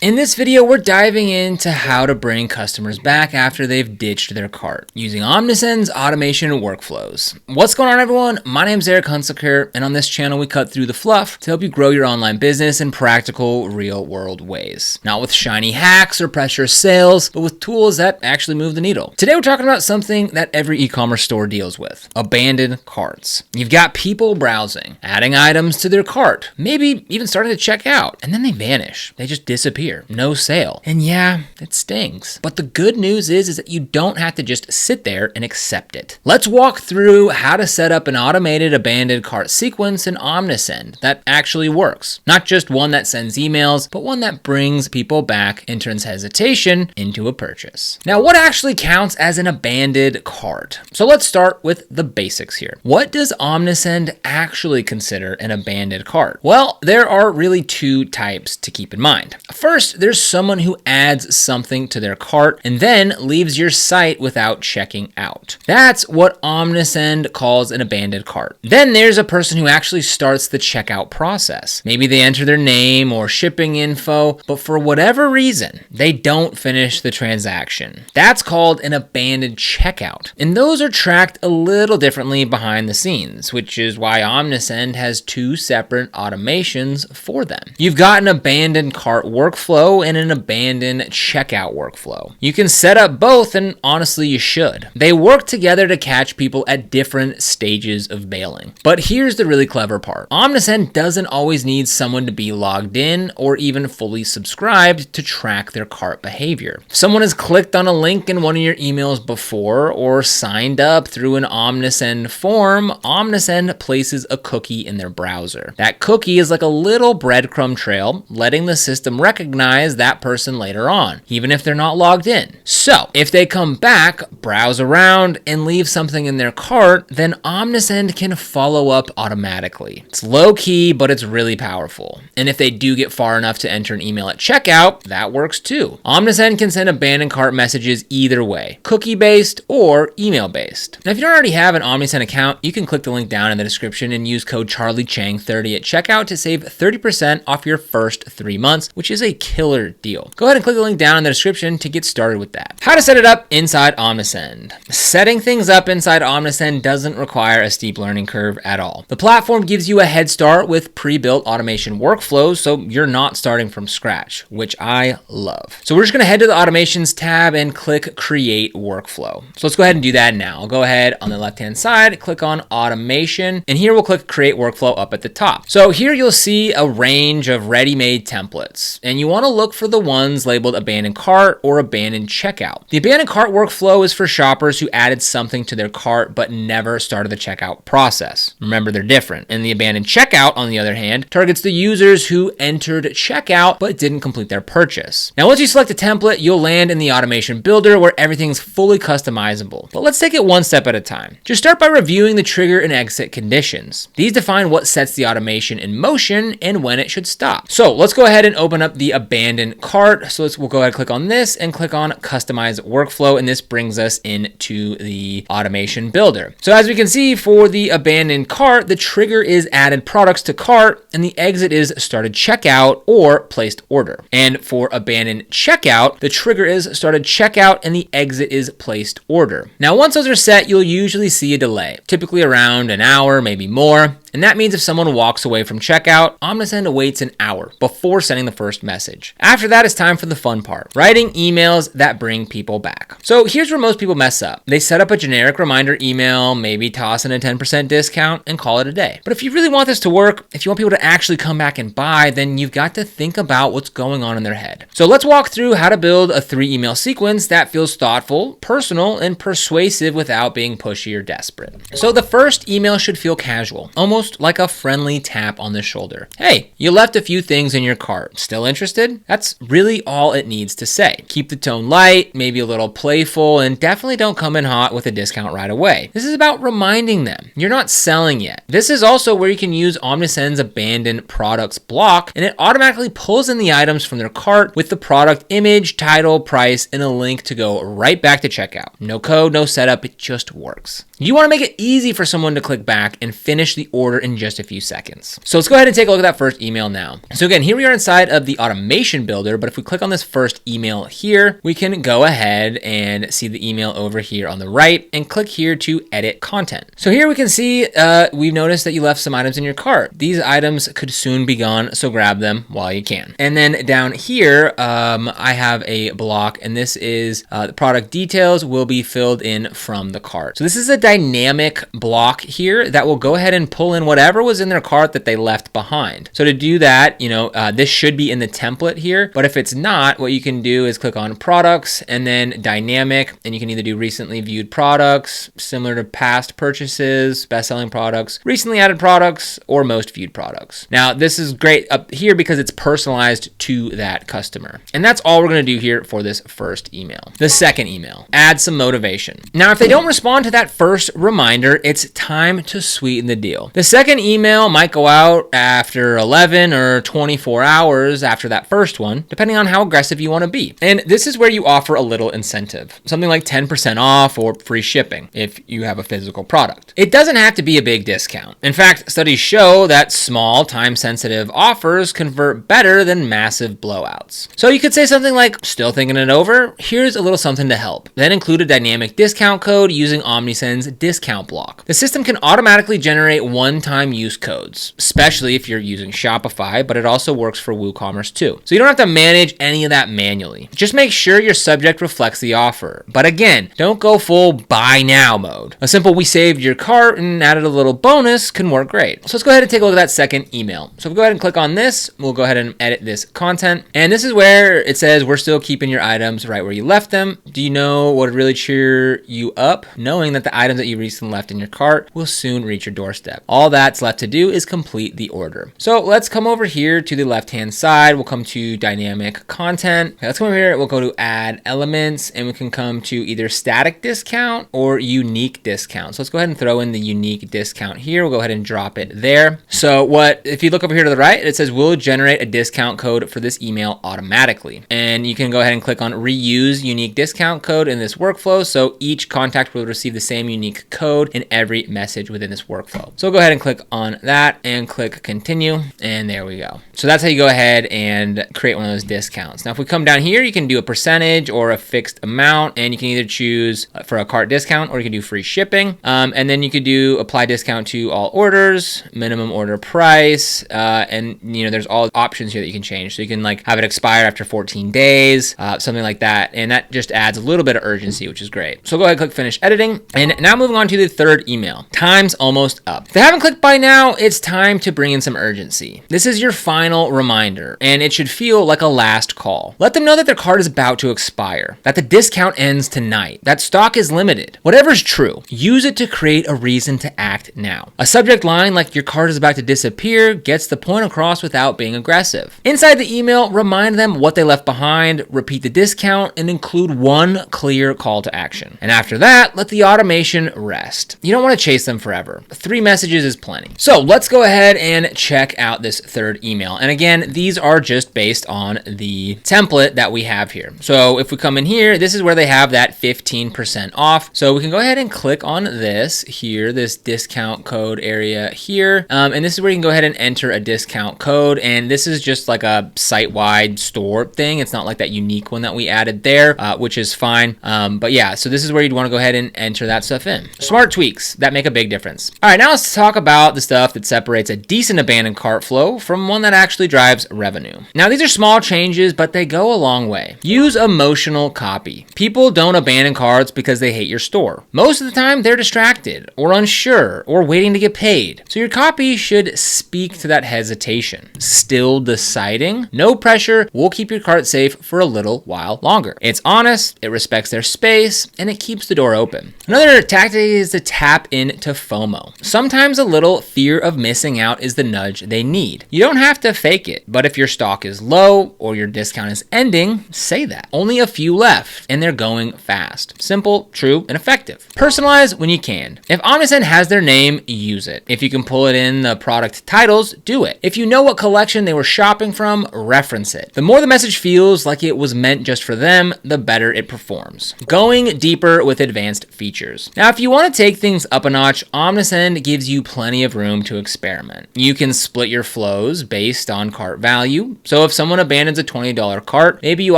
In this video, we're diving into how to bring customers back after they've ditched their cart using Omnisend's automation workflows. What's going on, everyone? My name's Eric Hunsaker, and on this channel, we cut through the fluff to help you grow your online business in practical, real-world ways. Not with shiny hacks or pressure sales, but with tools that actually move the needle. Today, we're talking about something that every e-commerce store deals with: abandoned carts. You've got people browsing, adding items to their cart, maybe even starting to check out, and then they vanish. They just disappear. No sale. And yeah, it stings. But the good news is that you don't have to just sit there and accept it. Let's walk through how to set up an automated abandoned cart sequence in Omnisend that actually works. Not just one that sends emails, but one that brings people back and turns hesitation into a purchase. Now, what actually counts as an abandoned cart? So let's start with the basics here. What does Omnisend actually consider an abandoned cart? Well, there are really two types to keep in mind. First, there's someone who adds something to their cart and then leaves your site without checking out. That's what Omnisend calls an abandoned cart. Then there's a person who actually starts the checkout process. Maybe they enter their name or shipping info, but for whatever reason, they don't finish the transaction. That's called an abandoned checkout. And those are tracked a little differently behind the scenes, which is why Omnisend has two separate automations for them. You've got an abandoned cart workflow and an abandoned checkout workflow. You can set up both, and honestly, you should. They work together to catch people at different stages of bailing. But here's the really clever part. Omnisend doesn't always need someone to be logged in or even fully subscribed to track their cart behavior. If someone has clicked on a link in one of your emails before or signed up through an Omnisend form, Omnisend places a cookie in their browser. That cookie is like a little breadcrumb trail, letting the system recognize that person later on, even if they're not logged in. So if they come back, browse around, and leave something in their cart, then Omnisend can follow up automatically. It's low key, but it's really powerful. And if they do get far enough to enter an email at checkout, that works too. Omnisend can send abandoned cart messages either way, cookie-based or email-based. Now, if you don't already have an Omnisend account, you can click the link down in the description and use code CharlieChang30 at checkout to save 30% off your first 3 months, which is a killer deal. Go ahead and click the link down in the description to get started with that. How to set it up inside Omnisend. Setting things up inside Omnisend doesn't require a steep learning curve at all. The platform gives you a head start with pre-built automation workflows, so you're not starting from scratch, which I love. So we're just gonna head to the automations tab and click create workflow. So let's go ahead and do that now. I'll go ahead on the left-hand side, click on automation, and here we'll click create workflow up at the top. So here you'll see a range of ready-made templates, and you want to look for the ones labeled abandoned cart or abandoned checkout. The abandoned cart workflow is for shoppers who added something to their cart but never started the checkout process. Remember, they're different. And the abandoned checkout, on the other hand, targets the users who entered checkout but didn't complete their purchase. Now, once you select a template, you'll land in the automation builder where everything's fully customizable. But let's take it one step at a time. Just start by reviewing the trigger and exit conditions. These define what sets the automation in motion and when it should stop. So let's go ahead and open up the abandoned cart. So we'll go ahead and click on this and click on customize workflow, and this brings us into the automation builder. So as we can see, for the abandoned cart, the trigger is added products to cart and the exit is started checkout or placed order. And for abandoned checkout, the trigger is started checkout and the exit is placed order. Now, once those are set, you'll usually see a delay, typically around an hour, maybe more. And that means if someone walks away from checkout, Omnisend awaits an hour before sending the first message. After that, it's time for the fun part, writing emails that bring people back. So here's where most people mess up. They set up a generic reminder email, maybe toss in a 10% discount, and call it a day. But if you really want this to work, if you want people to actually come back and buy, then you've got to think about what's going on in their head. So let's walk through how to build a 3-email sequence that feels thoughtful, personal, and persuasive without being pushy or desperate. So the first email should feel casual, almost like a friendly tap on the shoulder. Hey, you left a few things in your cart. Still interested? That's really all it needs to say. Keep the tone light, maybe a little playful, and definitely don't come in hot with a discount right away. This is about reminding them you're not selling yet. This is also where you can use Omnisend's abandoned products block, and it automatically pulls in the items from their cart with the product image, title, price, and a link to go right back to checkout. No code, no setup, it just works. You want to make it easy for someone to click back and finish the order in just a few seconds. So let's go ahead and take a look at that first email now. So again, here we are inside of the automation builder, but if we click on this first email here, we can go ahead and see the email over here on the right and click here to edit content. So here we can see we've noticed that you left some items in your cart. These items could soon be gone, so grab them while you can. And then down here, I have a block, and this is the product details will be filled in from the cart. So this is a dynamic block here that will go ahead and pull in whatever was in their cart that they left behind. So to do that, this should be in the template here, but if it's not, what you can do is click on products and then dynamic, and you can either do recently viewed products, similar to past purchases, best-selling products, recently added products, or most viewed products. Now, this is great up here because it's personalized to that customer. And that's all we're going to do here for this first email. The second email, add some motivation. Now, if they don't respond to that first reminder, it's time to sweeten the deal. The second email might go out after 11 or 24 hours after that first one, depending on how aggressive you want to be. And this is where you offer a little incentive, something like 10% off or free shipping if you have a physical product. It doesn't have to be a big discount. In fact, studies show that small, time-sensitive offers convert better than massive blowouts. So you could say something like, still thinking it over? Here's a little something to help. Then include a dynamic discount code using Omnisend's discount block. The system can automatically generate one-time use codes, especially if you're using Shopify, but it also works for WooCommerce too. So you don't have to manage any of that manually. Just make sure your subject reflects the offer. But again, don't go full buy now mode. A simple we saved your cart and added a little bonus can work great. So let's go ahead and take a look at that second email. So if we go ahead and click on this, we'll go ahead and edit this content. And this is where it says we're still keeping your items right where you left them. Do you know what would really cheer you up? Knowing that the items that you recently left in your cart will soon reach your doorstep. All that's left to do is complete the order. So let's come over here to the left-hand side. We'll come to dynamic content. Okay, let's come over here. We'll go to add elements, and we can come to either static discount or unique discount. So let's go ahead and throw in the unique discount here. We'll go ahead and drop it there. So if you look over here to the right, it says we'll generate a discount code for this email automatically. And you can go ahead and click on reuse unique discount code in this workflow. So each contact will receive the same unique code in every message within this workflow. So go ahead and click on that and click continue. And there we go. So that's how you go ahead and create one of those discounts. Now, if we come down here, you can do a percentage or a fixed amount, and you can either choose for a cart discount or you can do free shipping. And then you could do apply discount to all orders, minimum order price, and there's all options here that you can change. So you can have it expire after 14 days, something like that. And that just adds a little bit of urgency, which is great. So go ahead and click finish editing. And now moving on to the third email. Time's almost up. If they haven't clicked by now, it's time to bring in some urgency. This is your final reminder, and it should feel like a last call. Let them know that their cart is about to expire, that the discount ends tonight, that stock is limited. Whatever's true, use it to create a reason to act now. A subject line like your cart is about to disappear gets the point across without being aggressive. Inside the email, remind them what they left behind, repeat the discount, and include one clear call to action. And after that, let the automation rest. You don't want to chase them forever. 3 messages is plenty. So let's go ahead and check out this third email. And again, these are just based on the template that we have here. So if we come in here, this is where they have that 15% off. So we can go ahead and click on this here, this discount code area here. And this is where you can go ahead and enter a discount code. And this is just like a site-wide store thing. It's not like that unique one that we added there, which is fine. But yeah, so this is where you'd want to go ahead and enter that stuff in. Smart tweaks that make a big difference. All right, now let's talk about the stuff that separates a decent abandoned cart flow from one that actually drives revenue. Now, these are small changes, but they go a long way. Use emotional copy. People don't abandon carts because they hate your store. Most of the time, they're distracted or unsure or waiting to get paid. So your copy should speak to that hesitation. Still deciding? No pressure. We'll keep your cart safe for a little while longer. It's honest, it respects their space, and it keeps the door open. Another tactic is to tap into FOMO. Sometimes a little fear of missing out is the nudge they need. You don't have to fake it, but if your stock is low or your discount is ending, say that. Only a few left, and they're going fast. Simple, true, and effective. Personalize when you can. If Omnisend has their name, use it. If you can pull it in the product titles, do it. If you know what collection they were shopping from, reference it. The more the message feels like it was meant just for them, the better it performs. Going deeper with advanced features. Now, Now, if you want to take things up a notch, Omnisend gives you plenty of room to experiment. You can split your flows based on cart value. So if someone abandons a $20 cart, maybe you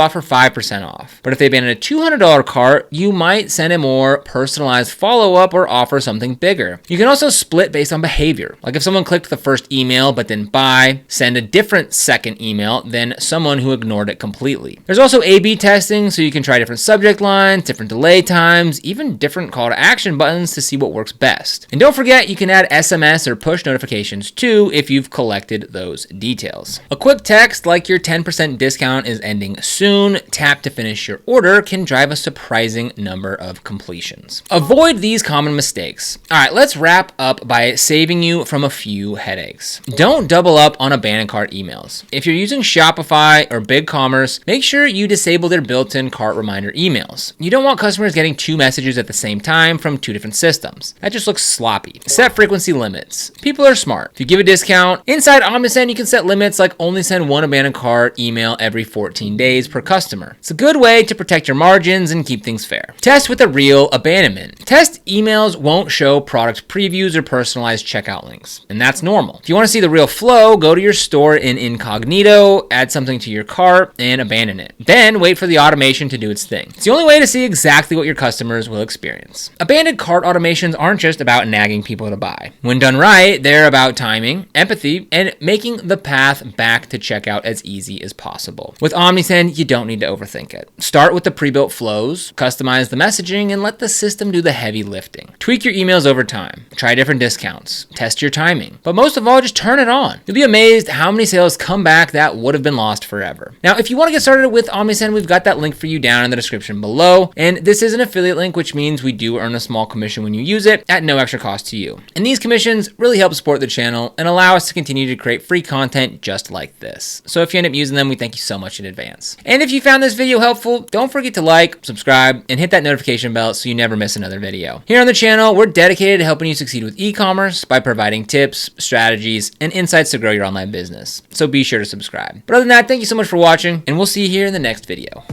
offer 5% off. But if they abandon a $200 cart, you might send a more personalized follow-up or offer something bigger. You can also split based on behavior. Like if someone clicked the first email but didn't buy, send a different second email than someone who ignored it completely. There's also A/B testing, so you can try different subject lines, different delay times, even different call to action buttons to see what works best. And don't forget, you can add SMS or push notifications too if you've collected those details. A quick text like your 10% discount is ending soon, tap to finish your order can drive a surprising number of completions. Avoid these common mistakes. All right, let's wrap up by saving you from a few headaches. Don't double up on abandoned cart emails. If you're using Shopify or BigCommerce, make sure you disable their built-in cart reminder emails. You don't want customers getting 2 messages at the same time from 2 different systems. That just looks sloppy. Set frequency limits. People are smart. If you give a discount, inside Omnisend, you can set limits like only send 1 abandoned cart email every 14 days per customer. It's a good way to protect your margins and keep things fair. Test with a real abandonment. Test emails won't show product previews or personalized checkout links, and that's normal. If you want to see the real flow, go to your store in incognito, add something to your cart, and abandon it. Then wait for the automation to do its thing. It's the only way to see exactly what your customers will experience. Abandoned cart automations aren't just about nagging people to buy. When done right, they're about timing, empathy, and making the path back to checkout as easy as possible. With Omnisend, you don't need to overthink it. Start with the pre-built flows, customize the messaging, and let the system do the heavy lifting. Tweak your emails over time. Try different discounts. Test your timing. But most of all, just turn it on. You'll be amazed how many sales come back that would have been lost forever. Now, if you want to get started with Omnisend, we've got that link for you down in the description below. And this is an affiliate link, which means we do earn a small commission when you use it at no extra cost to you. And these commissions really help support the channel and allow us to continue to create free content just like this. So if you end up using them, we thank you so much in advance. And if you found this video helpful, don't forget to like, subscribe, and hit that notification bell so you never miss another video. Here on the channel, we're dedicated to helping you succeed with e-commerce by providing tips, strategies, and insights to grow your online business. So be sure to subscribe. But other than that, thank you so much for watching, and we'll see you here in the next video.